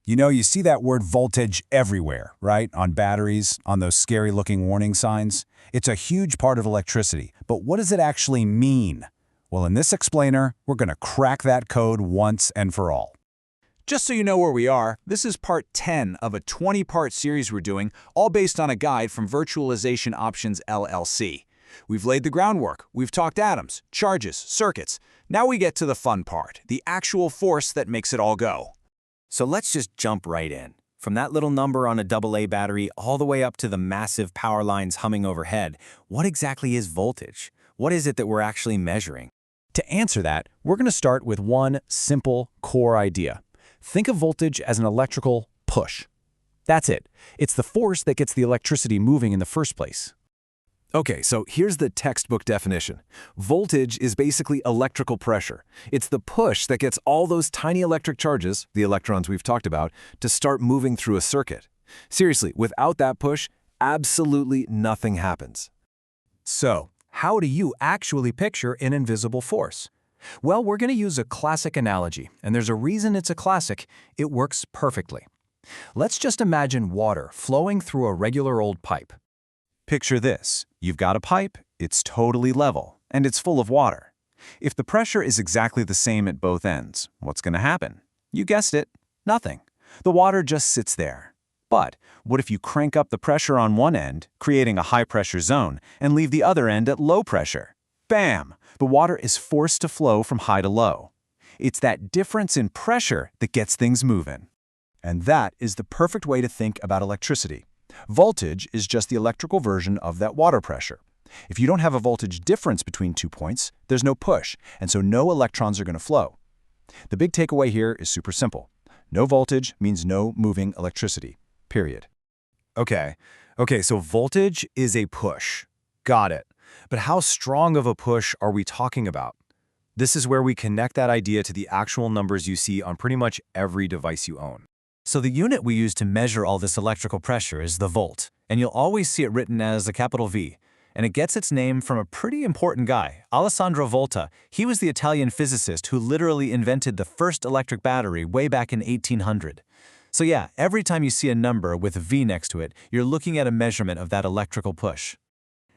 You know, you see that word voltage everywhere, right? On batteries, on those scary-looking warning signs. It's a huge part of electricity, but what does it actually mean? Well, in this explainer, we're going to crack that code once and for all. Just so you know where we are, this is part 10 of a 20-part series we're doing, all based on a guide from Virtualization Options LLC. We've laid the groundwork, we've talked atoms, charges, circuits. Now we get to the fun part, the actual force that makes it all go. So let's just jump right in. From that little number on a AA battery all the way up to the massive power lines humming overhead, what exactly is voltage? What is it that we're actually measuring? To answer that, we're going to start with one simple core idea. Think of voltage as an electrical push. That's it. It's the force that gets the electricity moving in the first place. Okay, so here's the textbook definition. Voltage is basically electrical pressure. It's the push that gets all those tiny electric charges, the electrons we've talked about, to start moving through a circuit. Seriously, without that push, absolutely nothing happens. So, how do you actually picture an invisible force? Well, we're going to use a classic analogy, and there's a reason it's a classic. It works perfectly. Let's just imagine water flowing through a regular old pipe. Picture this. You've got a pipe, it's totally level, and it's full of water. If the pressure is exactly the same at both ends, what's going to happen? You guessed it, nothing. The water just sits there. But what if you crank up the pressure on one end, creating a high-pressure zone, and leave the other end at low pressure? Bam! The water is forced to flow from high to low. It's that difference in pressure that gets things moving. And that is the perfect way to think about electricity. Voltage is just the electrical version of that water pressure. If you don't have a voltage difference between 2 points, there's no push, and so no electrons are going to flow. The big takeaway here is super simple. No voltage means no moving electricity, period. Okay, so voltage is a push. Got it. But how strong of a push are we talking about? This is where we connect that idea to the actual numbers you see on pretty much every device you own. So the unit we use to measure all this electrical pressure is the volt, and you'll always see it written as a capital V. And it gets its name from a pretty important guy, Alessandro Volta. He was the Italian physicist who literally invented the first electric battery way back in 1800. So yeah, every time you see a number with a V next to it, you're looking at a measurement of that electrical push.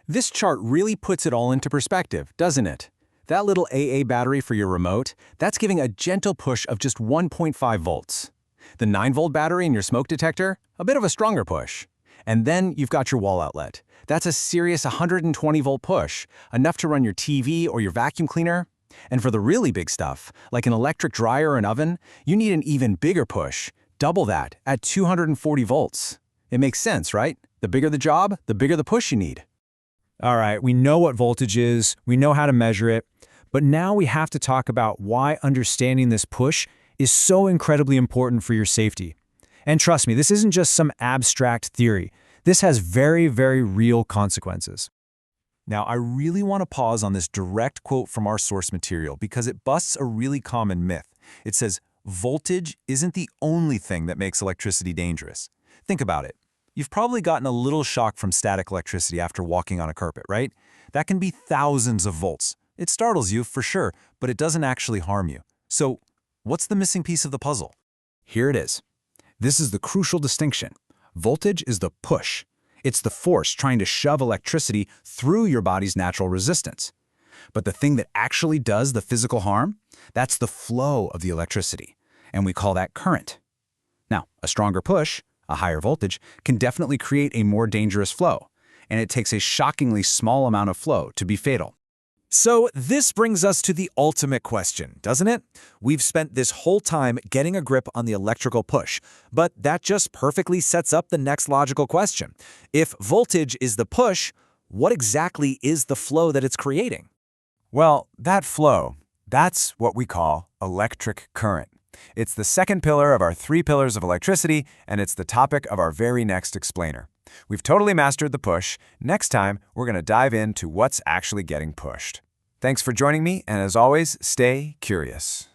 This chart really puts it all into perspective, doesn't it? That little AA battery for your remote, that's giving a gentle push of just 1.5 volts. The 9-volt battery in your smoke detector, a bit of a stronger push. And then you've got your wall outlet. That's a serious 120-volt push, enough to run your TV or your vacuum cleaner. And for the really big stuff, like an electric dryer or an oven, you need an even bigger push, double that, at 240 volts. It makes sense, right? The bigger the job, the bigger the push you need. All right, we know what voltage is, we know how to measure it, but now we have to talk about why understanding this push is so incredibly important for your safety. And trust me, this isn't just some abstract theory. This has very, very real consequences. Now, I really want to pause on this direct quote from our source material because it busts a really common myth. It says, voltage isn't the only thing that makes electricity dangerous. Think about it. You've probably gotten a little shock from static electricity after walking on a carpet, right? That can be thousands of volts. It startles you, for sure, but it doesn't actually harm you. So, what's the missing piece of the puzzle? Here it is. This is the crucial distinction. Voltage is the push. It's the force trying to shove electricity through your body's natural resistance. But the thing that actually does the physical harm, that's the flow of the electricity, and we call that current. Now, a stronger push, a higher voltage, can definitely create a more dangerous flow, and it takes a shockingly small amount of flow to be fatal. So this brings us to the ultimate question, doesn't it? We've spent this whole time getting a grip on the electrical push, but that just perfectly sets up the next logical question. If voltage is the push, what exactly is the flow that it's creating? Well, that flow, that's what we call electric current. It's the second pillar of our 3 pillars of electricity, and it's the topic of our very next explainer. We've totally mastered the push. Next time, we're going to dive into what's actually getting pushed. Thanks for joining me, and as always, stay curious.